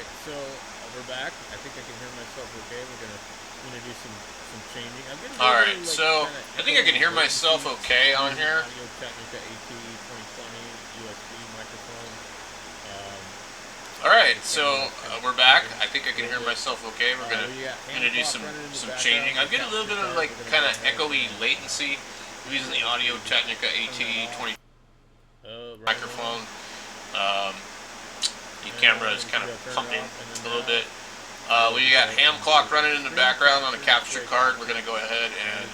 Alright, so we're back. I think I can hear myself okay. We're gonna do some changing. I'm getting a little Alright, bit of, like, so kind of I think I can hear myself okay on here. Audio Technica AT2020 USB microphone. Alright, so we're back. I think I can hear myself okay. We're gonna do some changing. I'm getting a little bit of like kind of echoey latency. I'm using the Audio Technica AT20 microphone. The camera is kind of pumping a little bit. We got ham clock running in the background on a capture card. We're gonna go ahead and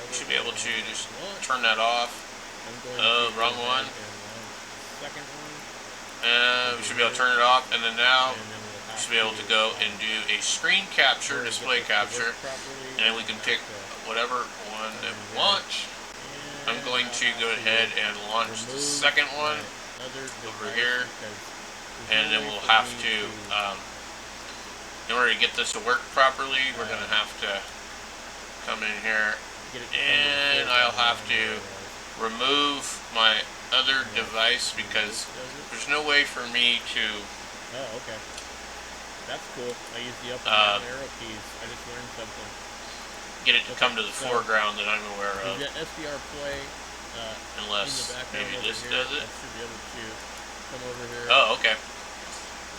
we should be able to just turn that off. Wrong one. We should be able to turn it off, and then now we should be able to go and do a screen capture, display capture, and then we can pick whatever one that we want. I'm going to go ahead and launch the second one over here, and then we'll have to, in order to get this to work properly, we're going to have to come in here, and I'll have to remove my other device because there's no way for me to. Oh, okay. That's cool. I use the up and down arrow keys. I just learned something. Get it to come to the foreground that I'm aware of. You got SDR play. Unless maybe this does it. I should be able to come over here. Oh, okay.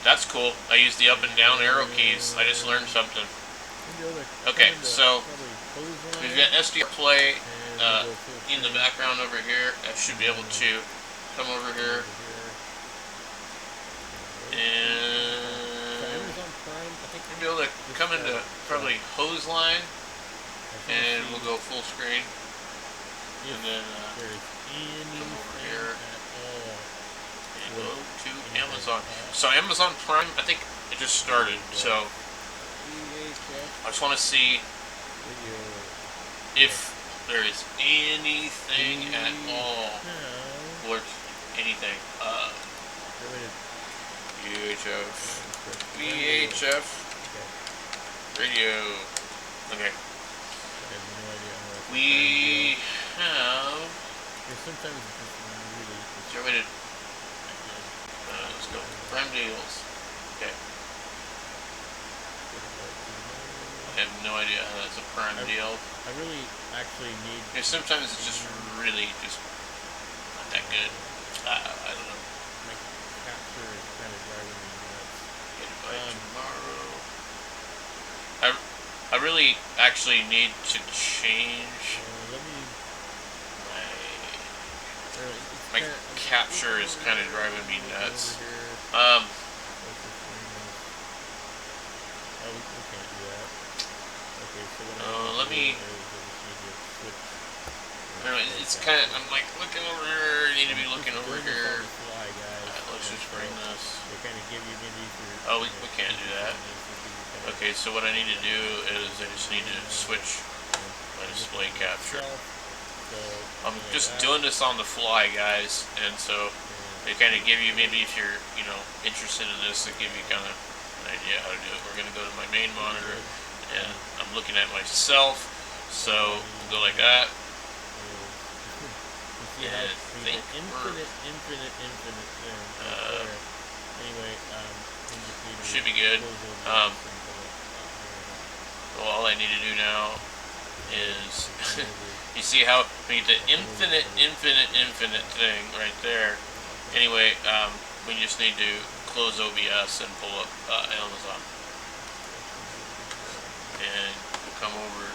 That's cool. I use the up and down arrow keys. I just learned something. Okay, so we've got SDR play in the background over here. I should be able to come over here and be able to come into probably hose line, and we'll go full screen, and then come over here and go to Amazon. So Amazon Prime, I think it just started, so I just want to see if there is anything at all worth anything. VHF radio. Okay. We have. Let's go. Prime deals. Okay. I have no idea how that's a prime deal. I really actually need. Yeah, sometimes it's just really just not that good. I don't know. My capture is kind of driving me nuts. Get it by tomorrow. I really actually need to change my capture is kind of driving me nuts. Let me. It's kind of. I'm like looking over here. I need to be looking over here. Let's just bring this. Oh, we can't do that. Okay, so what I need to do is I just need to switch my display capture. I'm just doing this on the fly, guys, and so they kind of give you, maybe if you're, interested in this, they give you kind of an idea how to do it. We're going to go to my main monitor, and I'm looking at myself, so we'll go like that. And I think infinite thing. Anyway, should be good. Well, all I need to do now is, you see how we get the infinite thing right there. Anyway, we just need to close OBS and pull up Amazon. And we'll come over,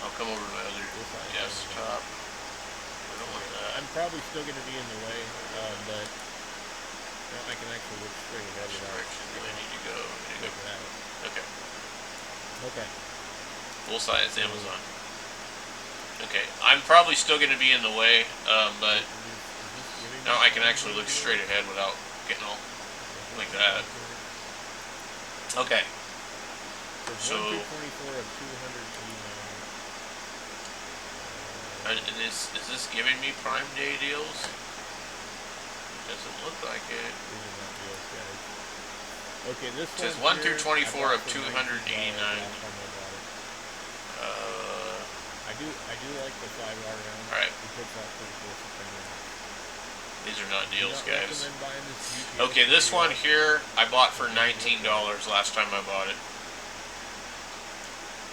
I'll come over to my other desktop. I don't want that. I'm probably still going to be in the way, but I can actually look straight ahead. Which direction do I need to go? Okay. Okay. Full size Amazon. Okay, I'm probably still going to be in the way, but now I can actually look straight ahead without getting all like that. Okay. So is this giving me Prime Day deals? Doesn't look like it. Okay, this says 1 through 24 of 289. I do like the 5 hour round. Alright. These are not deals, guys. recommend buying this GPS Okay, this radio. one here I bought for $19 last time I bought it.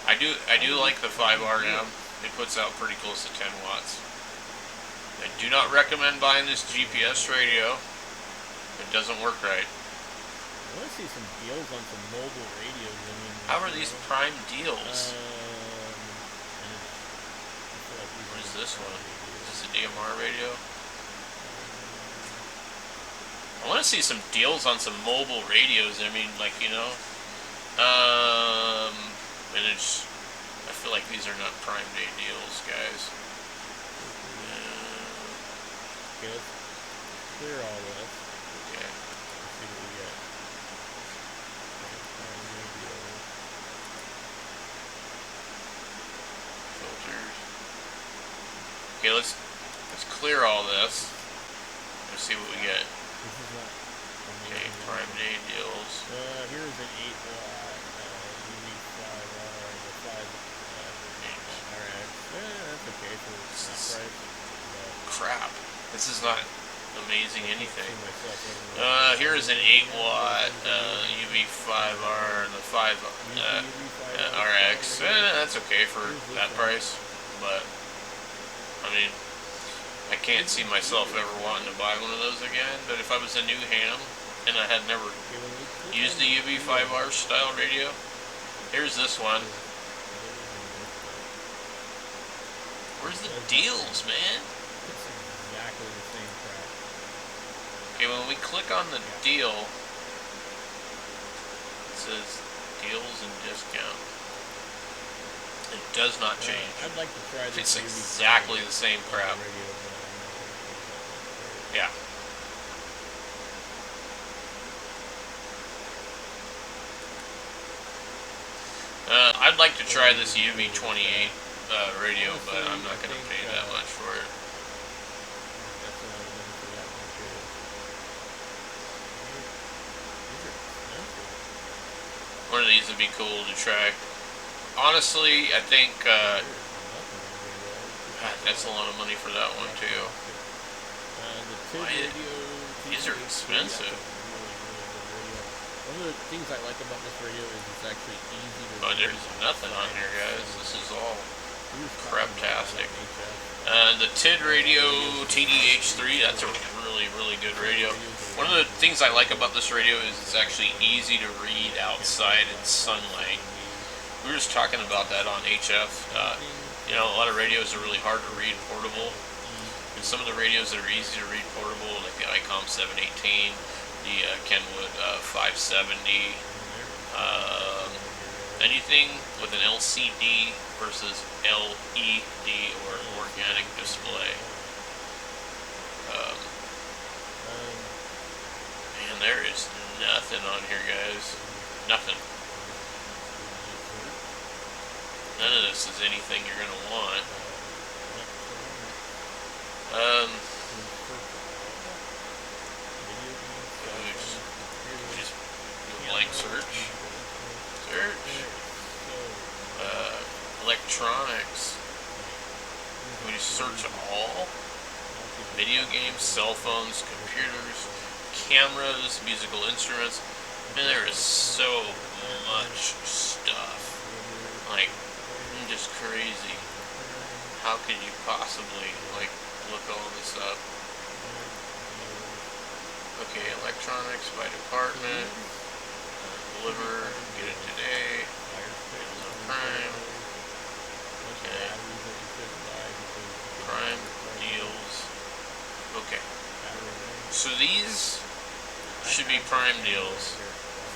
I do like the 5RM. It puts out pretty close to 10 watts. I do not recommend buying this GPS radio. It doesn't work right. I want to see some deals on some mobile radios. I mean, How are these prime deals? What is this one? Is this a DMR radio? I want to see some deals on some mobile radios. I mean, like, you know, and it's, I feel like these are not Prime Day deals, guys. Okay, let's clear all this. Okay. Let's see what we get. Filters. Okay, let's clear all this. Let's see what we get. This is not Okay, Prime Day deals. Here's an 8-watt UV5R, the 5 RX. That's okay for that price. Crap. This is not amazing anything. Myself, Here is an 8-watt UV5R, the 5 RX. That's okay for that price, but I mean, I can't see myself ever wanting to buy one of those again. But if I was a new ham and I had never used the UV5R style radio, here's this one. Where's the deals, man? It's exactly the same crap. Okay, when we click on the deal, it says deals and discount. It does not change. I'd like to try this. It's exactly the same crap. Yeah. I'd like to try this UV28 radio, but I'm not going to pay that much for it. One of these would be cool to try. Honestly, I think that's a lot of money for that one too. These are expensive. One of the things I like about this radio is it's actually easy to. Oh, there's nothing on here, guys. This is all craptastic. The tidradio td-h3. That's a really good radio. One of the things I like about this radio is it's actually easy to read outside in sunlight. We were just talking about that on HF. You know, a lot of radios are really hard to read portable. And some of the radios that are easy to read portable, like the ICOM 718, the Kenwood 570, anything with an LCD versus LED or organic display. Man, there is nothing on here, guys. Nothing. None of this is anything you're going to want. Just do a blank search. Electronics. We just search all. Video games, cell phones, computers, cameras, musical instruments. Man, there is so much stuff. Like, just crazy. How could you possibly, like, look all this up? Okay, electronics by department. Deliver, get it today. Amazon Prime. Okay. Prime deals. Okay. So these should be Prime deals.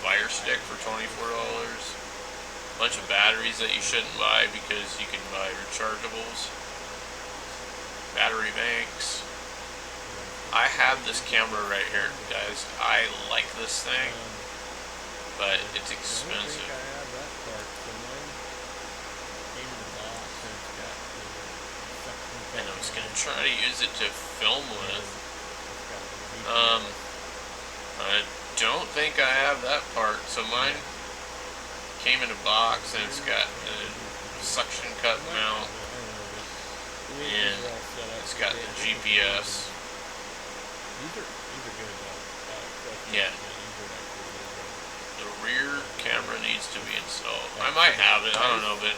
Fire stick for $24. Bunch of batteries that you shouldn't buy because you can buy rechargeables. Battery banks. I have this camera right here, guys. I like this thing, but it's expensive. And I was going to try to use it to film with. I don't think I have that part. So mine came in a box and it's got a suction cup mount and it's got the GPS. These are good though. Yeah. The rear camera needs to be installed. I might have it. I don't know, but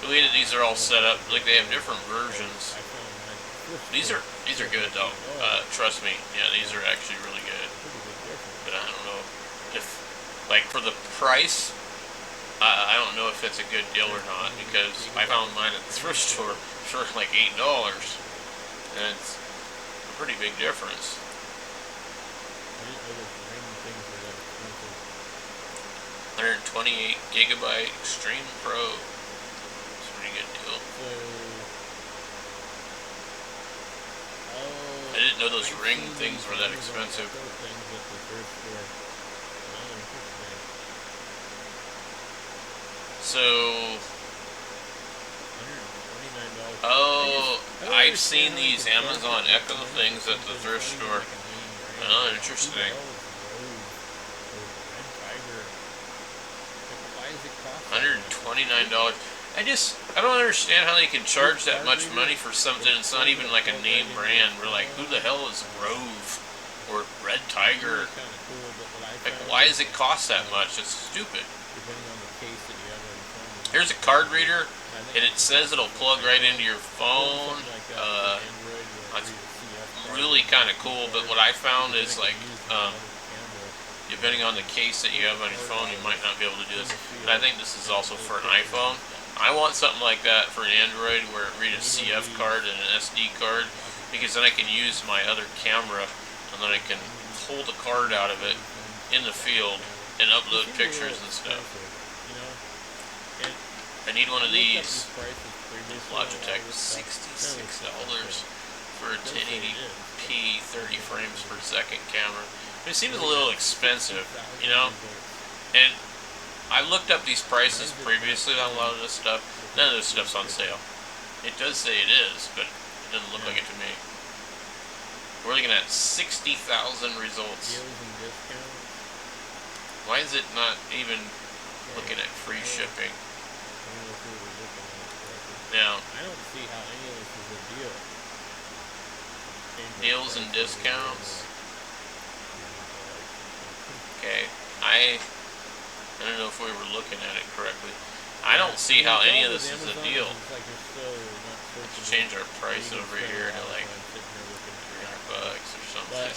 the way that these are all set up, like they have different versions. These are good though. Trust me. Yeah, these are actually really good. But I don't know if, like, for the price, I don't know if it's a good deal or not, because I found mine at the thrift store for like $8, and it's a pretty big difference. 128 gigabyte Extreme Pro. It's a pretty good deal. I didn't know those ring things were that expensive. So, oh, I've seen these Amazon Echo things at the thrift store. Oh, interesting. $129. I don't understand how they can charge that much money for something. It's not even like a name brand. We're like, who the hell is Grove or Red Tiger? Like, why does it cost that much? It's stupid. Here's a card reader, and it says it'll plug right into your phone. That's really kind of cool, but what I found is, like, depending on the case that you have on your phone, you might not be able to do this. And I think this is also for an iPhone. I want something like that for an Android where it reads a CF card and an SD card, because then I can use my other camera, and then I can pull the card out of it in the field and upload pictures and stuff. I need one of these. Logitech, $66 for a 1080p 30 frames per second camera. It seems a little expensive, you know? And I looked up these prices previously on a lot of this stuff. None of this stuff's on sale. It does say it is, but it doesn't look like it to me. We're looking at 60,000 results. Why is it not even looking at free shipping? Now, I don't see how any of this is a deal. Deals and discounts. Okay, I don't know if we were looking at it correctly. I don't see how any of this is a deal. Let's change our price over here to like $300 or something. I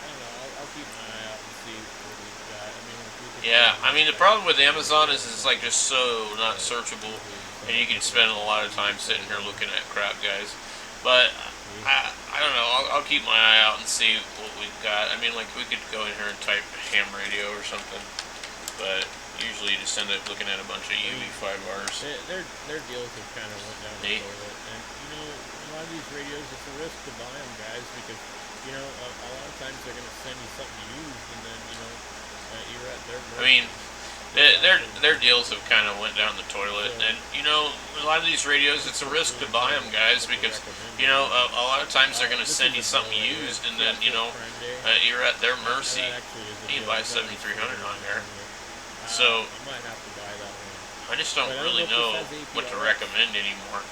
don't know. I'll keep my eye out and see what we've got. Yeah, I mean the problem with Amazon is it's like just so not searchable, and you can spend a lot of time sitting here looking at crap, guys. But I don't know. I'll keep my eye out and see what we've got. I mean, like, we could go in here and type ham radio or something, but usually you just end up looking at a bunch of UV5Rs. Their deals have kind of went down the toilet, and a lot of these radios, it's a risk to buy them, guys, because a lot of times they're going to send you something used, and then you're at their mercy. I mean, their deals have kind of went down the toilet, and a lot of these radios, it's a risk to buy them, guys, because a lot of times they're going to send you something used, and then you're at their mercy. You can buy 7,300 on there, so I just don't really know what to recommend anymore.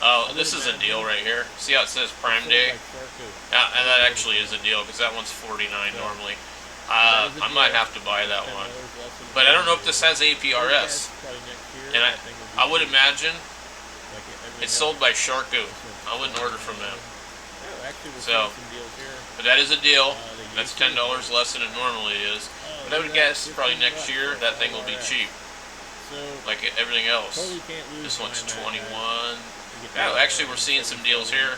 Oh, this is a deal right here. See how it says Prime Day? And that actually is a deal, because that one's $49 normally. I might have to buy that one. But I don't know if this has APRS. And I would imagine it's sold by Sharku. I wouldn't order from them. So, but that is a deal. That's $10 less than it normally is. But I would guess probably next year that thing will be cheap. Like everything else. This one's 21. Oh, actually we're seeing some deals here.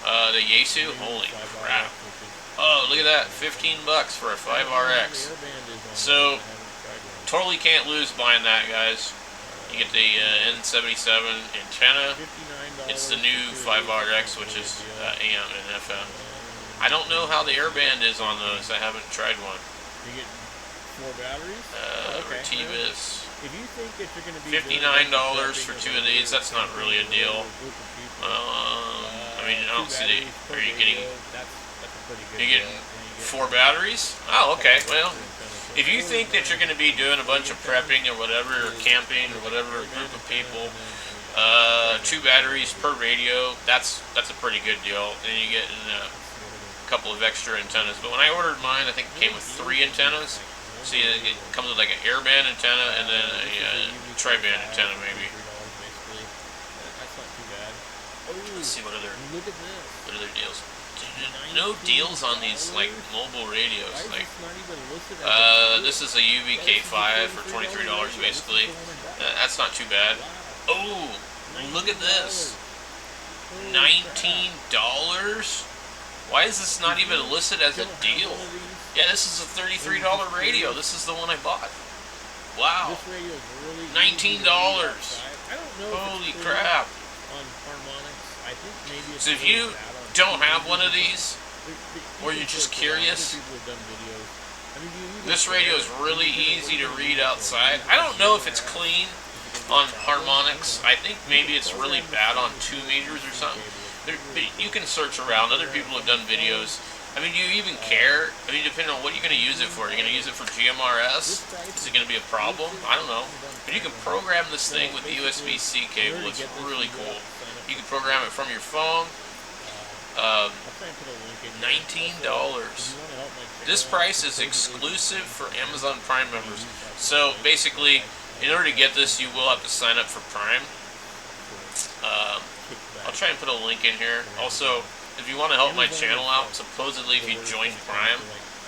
The Yaesu, holy crap. Oh, look at that, $15 for a 5RX. So, totally can't lose buying that, guys. You get the N77 antenna. It's the new 5RX, which is AM and FM. I don't know how the airband is on those. I haven't tried one. You get 4 batteries? Retivus. If you think that you're going to be $59 for 2 of these, that's not really a deal. I mean, I don't see the, are you getting... You're getting 4 batteries? Oh, okay. Well, if you think that you're going to be doing a bunch of prepping or whatever, or camping or whatever, a group of people, 2 batteries per radio, that's a pretty good deal. And you get a couple of extra antennas. But when I ordered mine, I think it came with 3 antennas. See, it comes with like an airband antenna and then a tri-band antenna, maybe. That's not too bad. Let's see what other deals. No deals on these like mobile radios. Like, this is a UVK5 for $23 basically. That's not too bad. Oh, look at this. $19? Why is this not even listed as a deal? Yeah, this is a $33 radio. This is the one I bought. Wow. $19. Holy crap. So if you don't have one of these, or you're just curious, this radio is really easy to read outside. I don't know if it's clean on harmonics. I think maybe it's really bad on 2 meters or something. You can search around. Other people have done videos. I mean, do you even care? I mean, depending on what you're going to use it for. You're going to use it for GMRS? Is it going to be a problem? I don't know. But you can program this thing with the USB-C cable. It's really cool. You can program it from your phone. $19. This price is exclusive for Amazon Prime members. So basically, in order to get this, you will have to sign up for Prime. I'll try and put a link in here. Also, if you want to help my channel out, supposedly if you join Prime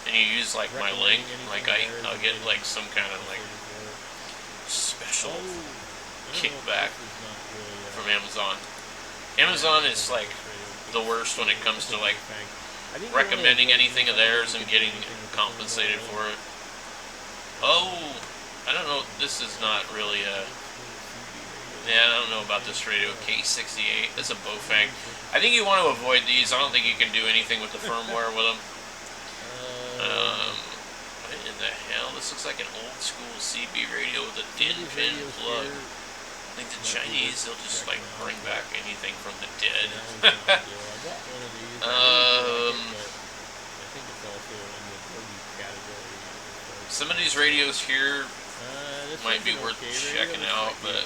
and you use like my link, like I'll get like some kind of like special kickback from Amazon. Amazon is like the worst when it comes to like recommending anything of theirs and getting compensated for it. Oh, I don't know. This is not really a... Yeah, I don't know about this radio. K68. That's a Bofang. I think you want to avoid these. I don't think you can do anything with the firmware with them. What in the hell? This looks like an old school CB radio with a DIN pin plug. I think the Chinese, they'll just like bring back anything from the dead. Some of these radios here might be worth checking out, but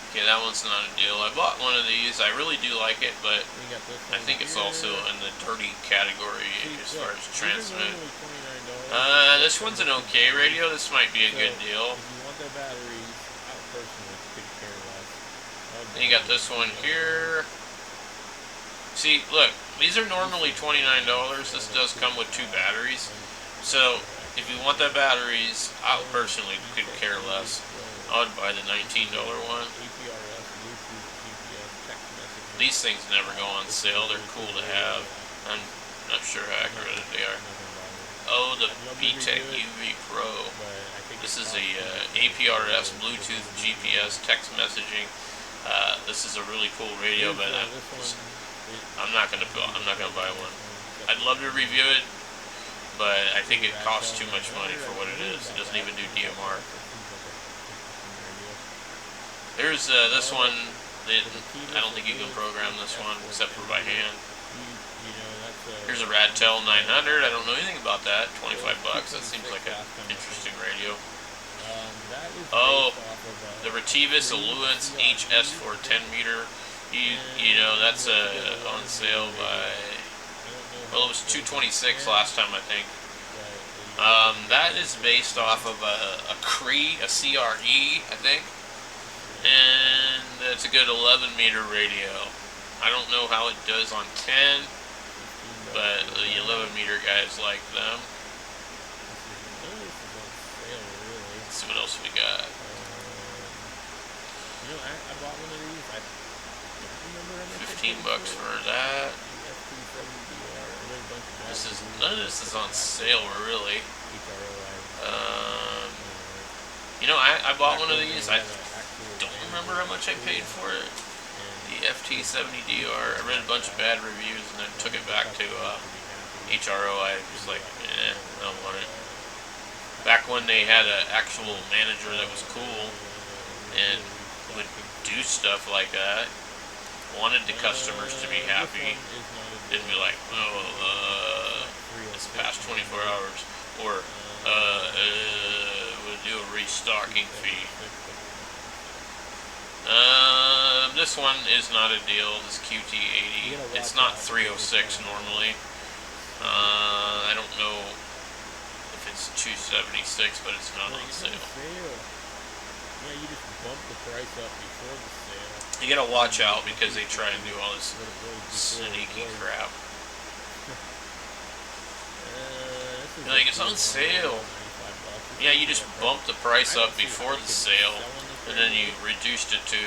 okay, that one's not a deal. I bought one of these. I really do like it, but I think it's also in the dirty category as far as transmit. This one's an okay radio. This might be a good deal. Then you got this one here. See, look, these are normally $29. This does come with 2 batteries. So, if you want the batteries, I personally could care less. I would buy the $19 one. These things never go on sale. They're cool to have. I'm not sure how accurate they are. Oh, the P-Tech UV Pro. This is a APRS, Bluetooth, GPS, text messaging. This is a really cool radio, but I'm not gonna buy one. I'd love to review it, but I think it costs too much money for what it is. It doesn't even do DMR. There's this one. I don't think you can program this one except for by hand. Here's a Radtel 900. I don't know anything about that. $25. That seems like an interesting radio. Oh, the Retivus Alluance HS4 10-meter. You know, that's on sale by... Well, it was $226 last time, I think. That is based off of a CRE, a CRE, I think. And it's a good 11-meter radio. I don't know how it does on 10, but the 11-meter guys like them. Let's see what else we got. I bought one of these. $15 for that. None of this is on sale, really. You know, I bought one of these. I don't remember how much I paid for it. The FT70DR. I read a bunch of bad reviews and then took it back to HRO. I was like, I don't want it. Back when they had an actual manager that was cool and would do stuff like that, wanted the customers to be happy, didn't be like, oh, it's past 24 hours, or we'll do a restocking fee. This one is not a deal, this QT80. It's not 306 normally. I don't know if it's $276, but it's not on sale. Yeah, you just bump the price up before the sale. You gotta watch out because they try and do all this sneaky crap. Like, it's on sale. Yeah, you just bump the price up before the sale, and then you reduced it to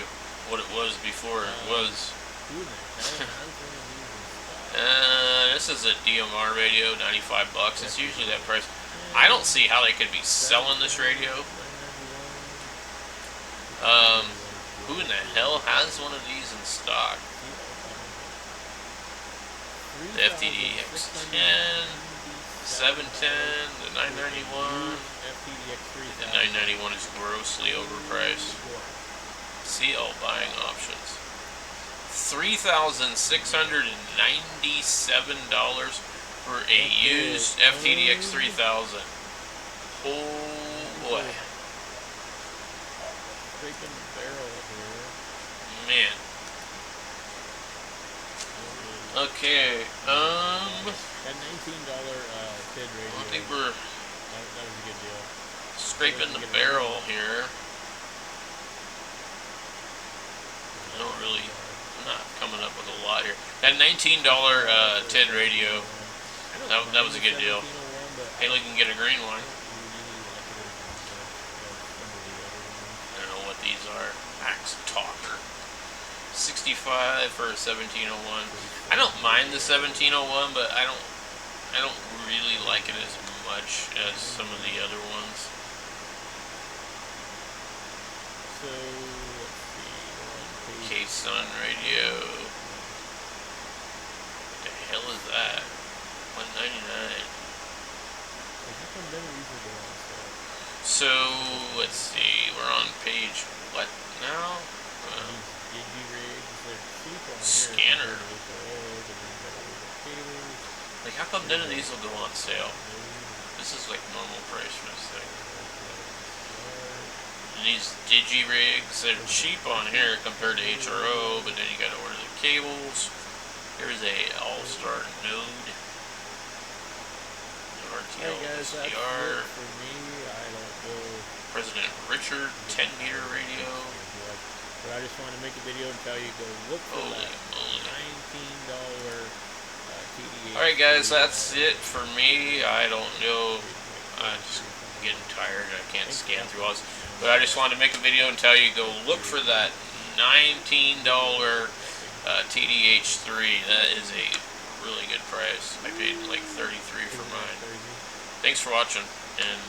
what it was before it was. This is a DMR radio, $95. It's usually that price. I don't see how they could be selling this radio. Who in the hell has one of these in stock? The td-h3, 710, the 991. The 991 is grossly overpriced. See all buying options. $3,697 for a used FTDX 3000. Oh boy. Man. Okay, that $19 TID radio. I think we're that was a good deal. Scraping the barrel here. I'm not coming up with a lot here. That $19 TID radio, that was a good deal. Haley can get a green one. I don't know what these are. Axe Talker. 65 for a 1701. I don't mind the 1701, but I don't really like it as much as some of the other ones. So let's see. K-Sun radio. What the hell is that? $199. So let's see. We're on page what now? Scanner. Like, how come none of these will go on sale? This is like normal price for this thing. And these digi-rigs, they're cheap on here compared to HRO, but then you gotta order the cables. Here's a all-star node. RTL SDR. President Richard 10-meter radio. But I just want to make a video and tell you go look for that $19 td-h3. Alright guys, that's it for me. I don't know. I'm just getting tired. I can't scan through all this. But I just wanted to make a video and tell you go look for that $19 td-h3. That is a really good price. I paid like $33 for mine. Thanks for watching, and